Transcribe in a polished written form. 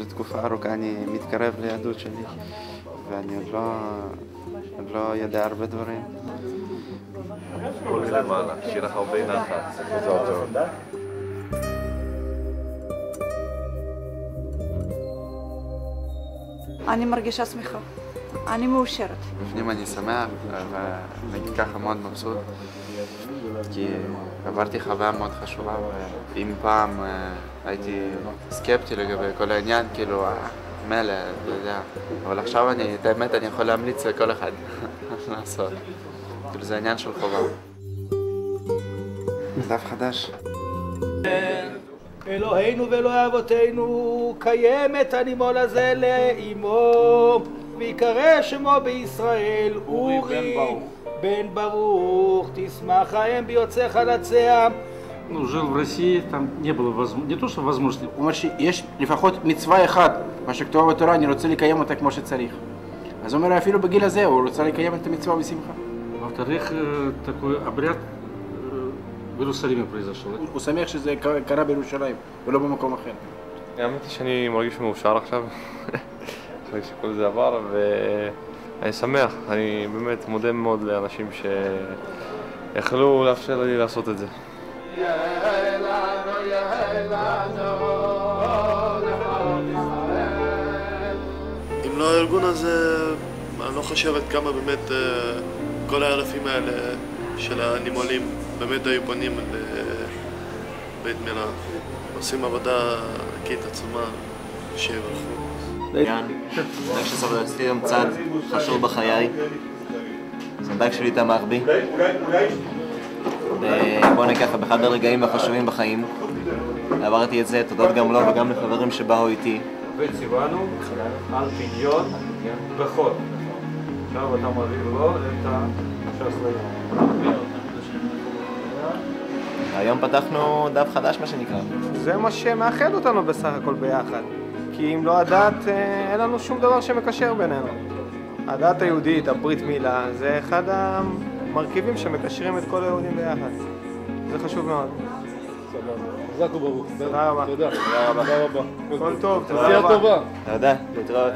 לתקופה ארוכה אני מתקרב ליהדות שלי, ואני עוד לא יודע הרבה דברים. כל למעלה, שיהיה לך הרבה נחת, מזל טוב. אני מרגישה שמחה, אני מאושרת. בפנים אני שמח, ונגיד ככה מאוד מבסוט, כי עברתי חוויה מאוד חשובה, ואם פעם הייתי סקפטי לגבי כל העניין, כאילו, מלא, אתה יודע, אבל עכשיו את האמת אני יכול להמליץ לכל אחד לעשות. כאילו זה עניין של חובה. דף חדש. אלוהינו ואלוהי אבותינו, קיים את הנימול הזה לאמו, ויקרא שמו בישראל אורי בן ברוך. תשמח האם ביוצא חלציה. Ну, жил в России, там не было не то, что возможности. הוא אומר שיש לפחות מצווה אחת, מה שכתוב בתורה, אני רוצה לקיים אותה כמו שצריך. אז הוא אומר, אפילו בגיל הזה הוא רוצה לקיים את המצווה בשמחה. Во-вторых, такой обряд в Иерусалиме произошел. הוא שמח שזה קרה בירושלים ולא במקום אחר. האמת היא שאני מרגיש מאושר עכשיו, אחרי שכל זה עבר, ואני שמח, אני באמת מודה מאוד לאנשים שיכלו לאפשר לי לעשות את זה. אם לא הארגון הזה, אני לא חושב עד כמה באמת כל האלפים האלה של הנימולים באמת היו פונים לבית מילה. עושים עבודה ענקית עצומה, שיברכו. דג שסבלתי יום צד חשוב בחיי. זה דג שלי תמך בי. בוא ניקח באחד הרגעים החשובים בחיים. עברתי את זה, תודות גם לו וגם לחברים שבאו איתי. וציוונו על פדיון בכור. עכשיו אתה מעביר לו את השסלעים. היום פתחנו דף חדש, מה שנקרא. זה מה שמאחד אותנו בסך הכל ביחד. כי אם לא הדת, אין לנו שום דבר שמקשר בינינו. הדת היהודית, הברית מילה, זה אחד המרכיבים שמקשרים את כל היהודים ביחד. זה חשוב מאוד. חזק וברוך. תודה רבה. תודה רבה. כל טוב, תודה רבה. תודה, להתראות.